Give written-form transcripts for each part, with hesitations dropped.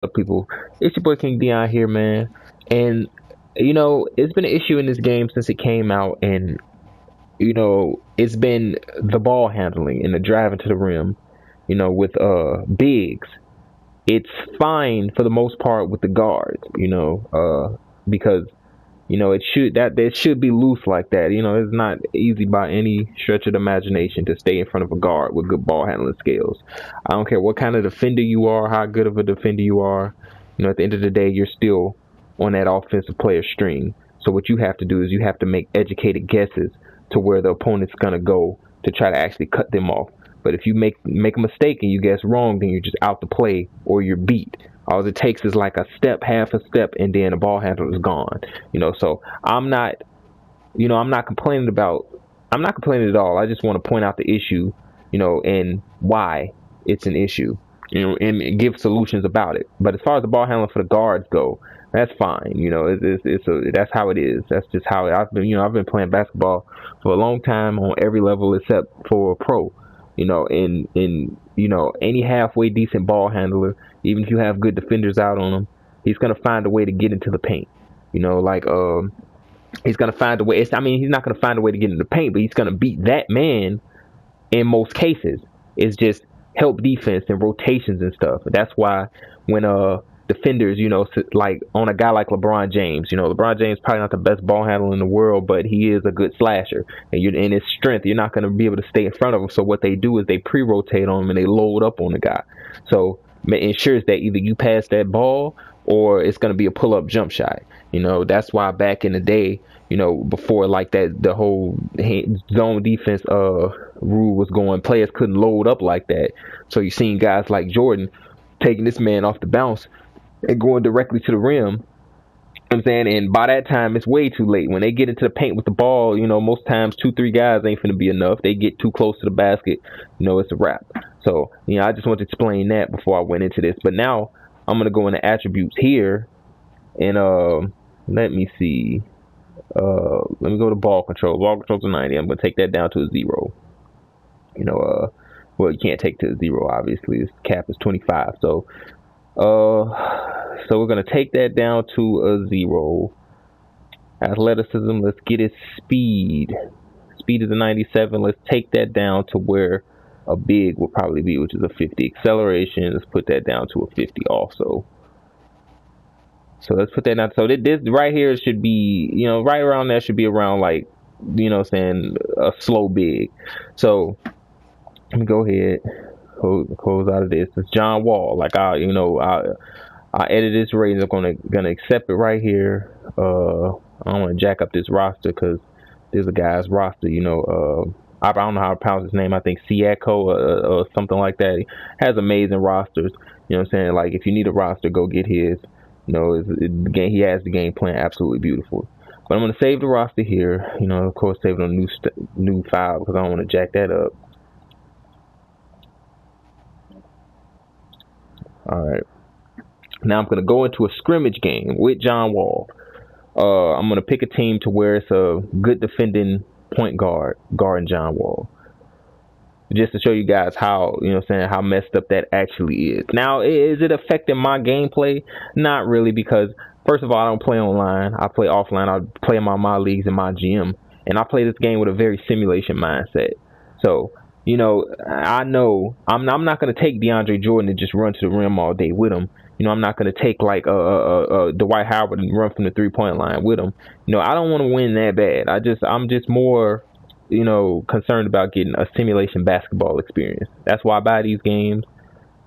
up, people? It's your boy King Dion here, man. And it's been an issue in this game since it came out, and it's been the ball handling and the driving to the rim. With bigs, it's fine for the most part with the guards. Because it should be loose like that. It's not easy by any stretch of the imagination to stay in front of a guard with good ball handling skills. I don't care what kind of defender you are, how good of a defender you are. At the end of the day, you're still on that offensive player string. So what you have to do is you have to make educated guesses to where the opponent's gonna go to try to actually cut them off. But if you make a mistake and you guess wrong, then you're just out to play or you're beat. All it takes is like a step, half a step, and then the ball handler is gone. So I'm not complaining about, I'm not complaining at all. I just want to point out the issue, and why it's an issue, and give solutions about it. But as far as the ball handling for the guards go, that's fine. That's how it is. That's just how I've been playing basketball for a long time on every level except for pro. Any halfway decent ball handler, even if you have good defenders out on him, he's gonna find a way to get into the paint. He's gonna find a way. He's not gonna find a way to get into the paint, but he's gonna beat that man in most cases. It's just help defense and rotations and stuff. That's why when defenders, like on a guy like LeBron James, LeBron James probably not the best ball handler in the world, but he is a good slasher. And you're in his strength, you're not going to be able to stay in front of him. So what they do is they pre-rotate on him and they load up on the guy. So it ensures that either you pass that ball or it's going to be a pull-up jump shot. That's why back in the day, before like that, the whole zone defense rule was going, players couldn't load up like that. So you seen guys like Jordan taking this man off the bounce and going directly to the rim. I'm saying, and by that time it's way too late. When they get into the paint with the ball, most times 2, 3 guys ain't finna be enough. They get too close to the basket, it's a wrap. So, I just want to explain that before I went into this. But now I'm gonna go into attributes here, and let me see. Let me go to ball control. Ball control's a 90. I'm gonna take that down to a 0. Well, you can't take to a 0, obviously. This cap is 25. So we're gonna take that down to a 0. Athleticism, let's get his speed. Speed is a 97. Let's take that down to where a big will probably be, which is a 50. Acceleration, let's put that down to a 50 also. So let's put that down. So this right here should be, right around there should be around like, saying a slow big. So let me go ahead, close out of this. It's John Wall. Like I edit this rating. I'm gonna accept it right here. I don't want to jack up this roster because there's a guy's roster. I don't know how to pronounce his name. I think Siako or something like that. He has amazing rosters. You know what I'm saying? Like if you need a roster, go get his. He has the game plan absolutely beautiful. But I'm gonna save the roster here. Of course, save it on new file because I don't want to jack that up. All right. Now I'm gonna go into a scrimmage game with John Wall. I'm gonna pick a team to where it's a good defending point guard guarding John Wall, just to show you guys how how messed up that actually is. Now, is it affecting my gameplay? Not really, because first of all, I don't play online. I play offline. I play in my leagues in my gym, and I play this game with a very simulation mindset. So I know I'm not gonna take DeAndre Jordan and just run to the rim all day with him. I'm not gonna take like Dwight Howard and run from the 3-point line with him. I don't want to win that bad. I'm just more concerned about getting a simulation basketball experience. That's why I buy these games.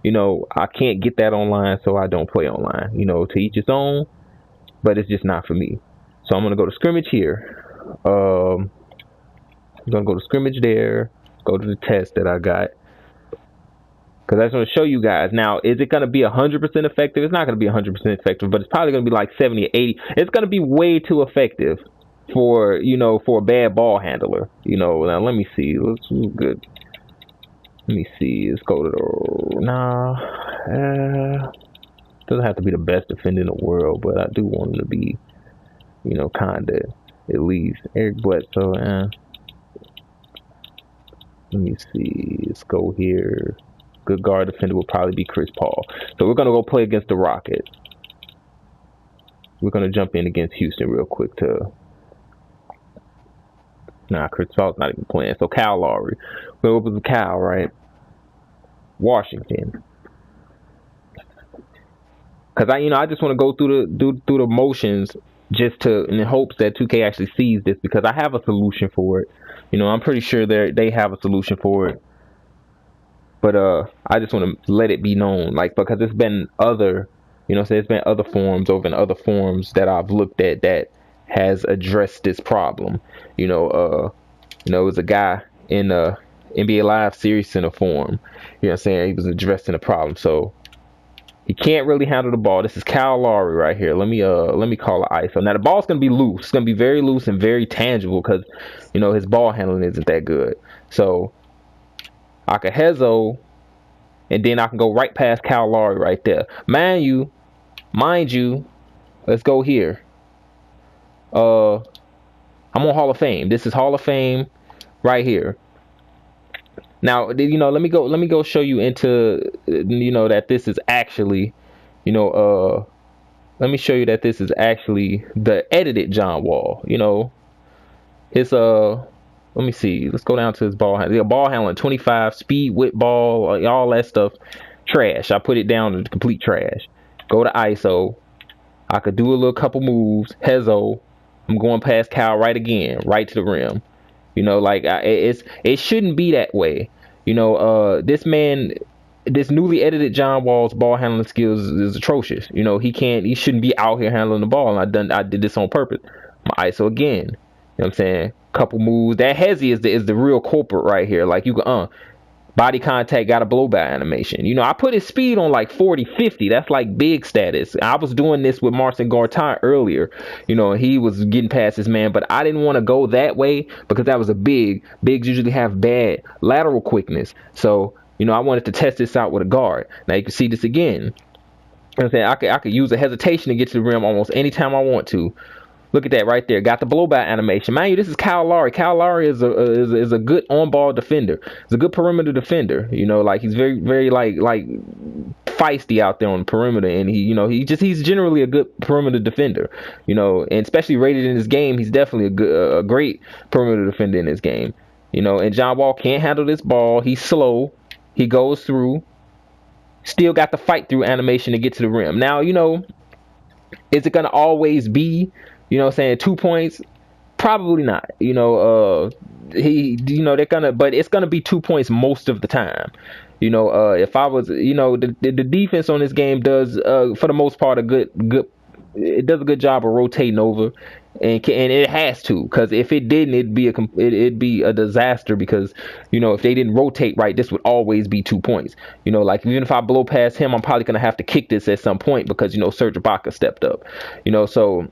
I can't get that online, so I don't play online. To each its own, but it's just not for me. So I'm gonna go to scrimmage here. I'm gonna go to scrimmage there. Go to the test that I got, because I just want to show you guys. Now, is it going to be 100% effective? It's not going to be 100% effective, but it's probably going to be like 70 or 80. It's going to be way too effective for a bad ball handler. Now let me see. Let's good. Let me see. Let's go to the doesn't have to be the best defender in the world, but I do want him to be kinda at least Eric Bledsoe. Let me see. Let's go here. Good guard defender will probably be Chris Paul. So we're gonna go play against the Rockets. We're gonna jump in against Houston real quick to. Nah, Chris Paul's not even playing. So Kyle Lowry. We'll open with Kyle, right? Washington. Cause I just want to go through the motions just to in hopes that 2K actually sees this, because I have a solution for it. I'm pretty sure they have a solution for it. But I just want to let it be known, like, because there's been other, there's been other forums that I've looked at that has addressed this problem. It was a guy in NBA Live Series Center forum. He was addressing the problem. So he can't really handle the ball. This is Kyle Lowry right here. Let me call it ISO. Now the ball's gonna be loose. It's gonna be very loose and very tangible because his ball handling isn't that good. So I can Hezo, and then I can go right past Kyle Lowry right there. Mind you, let's go here. I'm on Hall of Fame. This is Hall of Fame right here. Now, let me go show you into, that this is actually, let me show you that this is actually the edited John Wall. It's let me see. Let's go down to his ball handling. Ball handling 25, speed, whip ball, all that stuff. Trash. I put it down to complete trash. Go to ISO. I could do a little couple moves. Hezo. I'm going past Kyle right again, right to the rim. It shouldn't be that way. This newly edited John Wall's ball handling skills is atrocious. He shouldn't be out here handling the ball. And I did this on purpose. My ISO again. You know what I'm saying? Couple moves. That Hezzy is the real culprit right here. Like you can body contact, got a blow by animation. I put his speed on like 40, 50. That's like big status. I was doing this with Marcin Gortat earlier. He was getting past his man, but I didn't want to go that way because that was a big. Bigs usually have bad lateral quickness. So, I wanted to test this out with a guard. Now you can see this again. I'm saying I could use a hesitation to get to the rim almost anytime I want to. Look at that right there. Got the blow by animation. Mind you, this is Kyle Lowry. Kyle Lowry is a good on-ball defender. He's a good perimeter defender. He's very, very like feisty out there on the perimeter, and he's generally a good perimeter defender. And especially rated in his game, he's definitely a great perimeter defender in his game. And John Wall can't handle this ball. He's slow. He goes through. Still got the fight through animation to get to the rim. Now, is it gonna always be? 2 points? Probably not. They're gonna, but it's gonna be 2 points most of the time. If I was, the defense on this game does, for the most part, it does a good job of rotating over, and it has to, because if it didn't, it'd be a disaster, because if they didn't rotate right, this would always be 2 points. Even if I blow past him, I'm probably gonna have to kick this at some point because Serge Ibaka stepped up. So.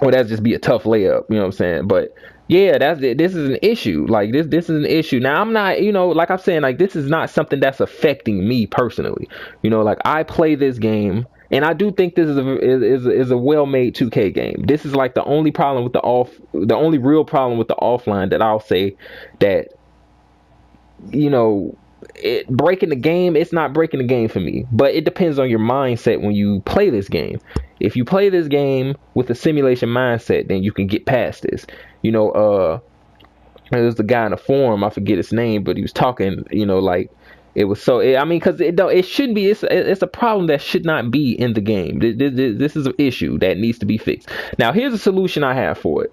Or that'd just be a tough layup, you know what I'm saying? But yeah, this is an issue. Like this is an issue. Now I'm not, like I'm saying, like this is not something that's affecting me personally. I play this game, and I do think this is a well-made 2K game. This is like the only problem with the only real problem with the offline that I'll say that breaking the game, it's not breaking the game for me, but it depends on your mindset when you play this game. If you play this game with a simulation mindset, then you can get past this. There's the guy in the forum, I forget his name, but he was talking, it was so, because it shouldn't be, it's a problem that should not be in the game. This is an issue that needs to be fixed. Now, here's a solution I have for it.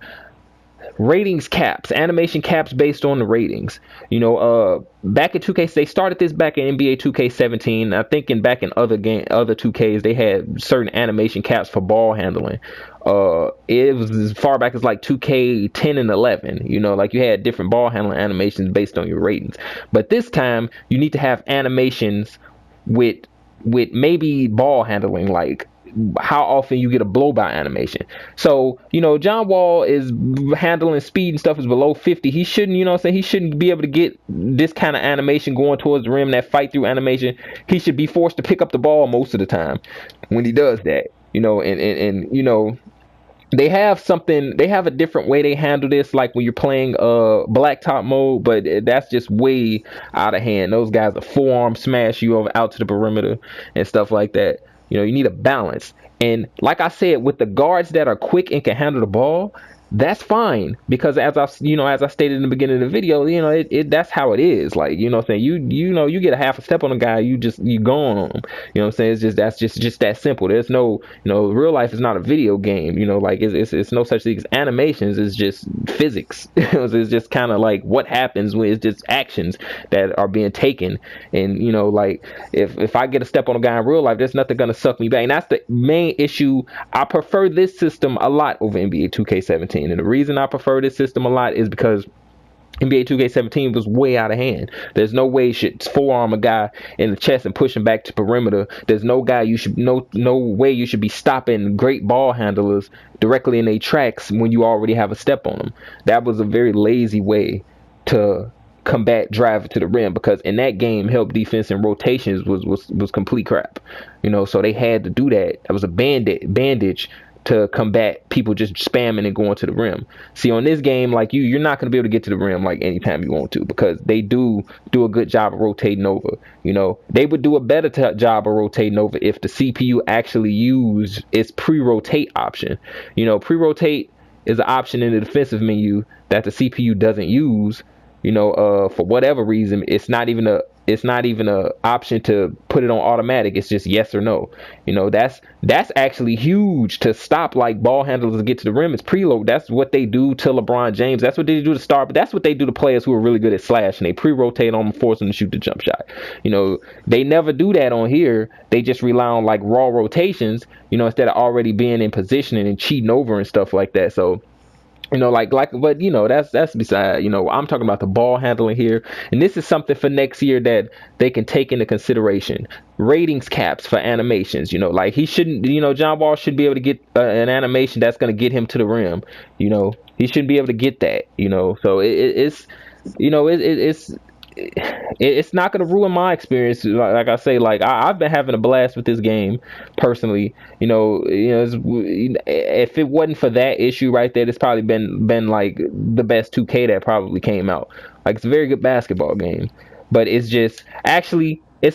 Ratings caps, animation caps based on the ratings. Back in 2K, they started this back in NBA 2K17. I think back in other 2Ks, they had certain animation caps for ball handling. It was as far back as like 2K10 and 11. You had different ball handling animations based on your ratings. But this time, you need to have animations with maybe ball handling, like how often you get a blow by animation. So, John Wall is handling speed and stuff is below 50. He shouldn't, he shouldn't be able to get this kind of animation going towards the rim, that fight through animation. He should be forced to pick up the ball most of the time when he does that, and They have something, they have a different way they handle this, like when you're playing blacktop mode, but that's just way out of hand. Those guys are forearm smash you over out to the perimeter and stuff like that. You know, you need a balance. And like I said, with the guards that are quick and can handle the ball, that's fine, because as I stated in the beginning of the video, that's how it is. Like, what I'm saying, you get a half a step on a guy, you gone on him. What I'm saying? It's just that simple. There's no, real life is not a video game. Like it's no such thing as animations. It's just physics. It's just kind of like what happens when it's just actions that are being taken. And like if I get a step on a guy in real life, there's nothing gonna suck me back. And that's the main issue. I prefer this system a lot over NBA 2K17. And the reason I prefer this system a lot is because NBA 2K17 was way out of hand. There's no way you should forearm a guy in the chest and push him back to perimeter. There's no way you should be stopping great ball handlers directly in their tracks when you already have a step on them. That was a very lazy way to combat driving to the rim, because in that game, help defense and rotations was complete crap. So they had to do that. It was a bandage to combat people just spamming and going to the rim. See, on this game, like you're not going to be able to get to the rim like anytime you want to, because they do a good job of rotating over. They would do a better job of rotating over if the CPU actually used its pre-rotate option. Pre-rotate is an option in the defensive menu that the CPU doesn't use. For whatever reason, it's not even a option to put it on automatic. It's just yes or no. That's actually huge to stop like ball handlers to get to the rim. It's preload. That's what they do to LeBron James. That's what they do to Star. But that's what they do to players who are really good at slash, and they pre-rotate on them, force them to shoot the jump shot. They never do that on here. They just rely on like raw rotations. Instead of already being in position and cheating over and stuff like that. So. But that's beside. I'm talking about the ball handling here, and this is something for next year that they can take into consideration. Ratings caps for animations. Like he shouldn't. John Wall should be able to get an animation that's going to get him to the rim. He shouldn't be able to get that. So it's not going to ruin my experience. Like I say, like I've been having a blast with this game personally. If it wasn't for that issue right there, it's probably been like the best 2K that probably came out. Like it's a very good basketball game, but it's a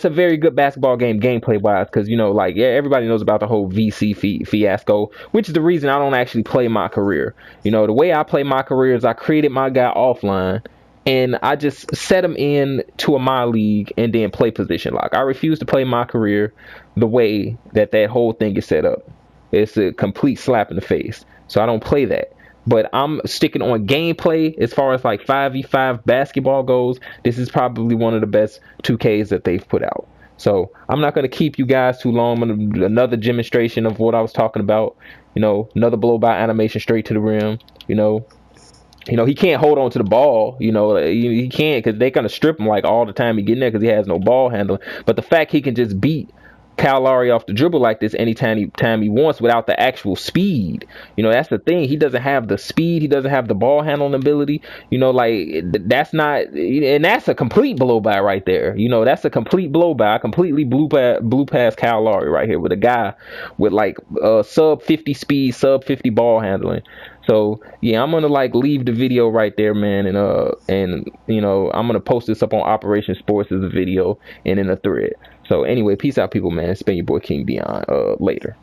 very good basketball game gameplay wise, because everybody knows about the whole VC fiasco, which is the reason I don't actually play my career. The way I play my career is I created my guy offline, and I just set him in to my league and then play position lock. I refuse to play my career the way that whole thing is set up. It's a complete slap in the face. So I don't play that. But I'm sticking on gameplay as far as like 5v5 basketball goes. This is probably one of the best 2Ks that they've put out. So I'm not going to keep you guys too long. I'm going to another demonstration of what I was talking about. Another blow by animation straight to the rim. He can't hold on to the ball. He can't, because they're going to strip him like all the time he get in there, because he has no ball handling. But the fact he can just beat Kyle Lowry off the dribble like this anytime he wants without the actual speed. That's the thing. He doesn't have the speed. He doesn't have the ball handling ability. That's not, and that's a complete blow by right there. That's a complete blow by. I completely blew past Kyle Lowry right here with a guy with like sub 50 speed, sub 50 ball handling. So yeah, I'm gonna like leave the video right there, man, and I'm gonna post this up on Operation Sports as a video and in a thread. So anyway, peace out, people, man. It's been your boy King Dion. Later.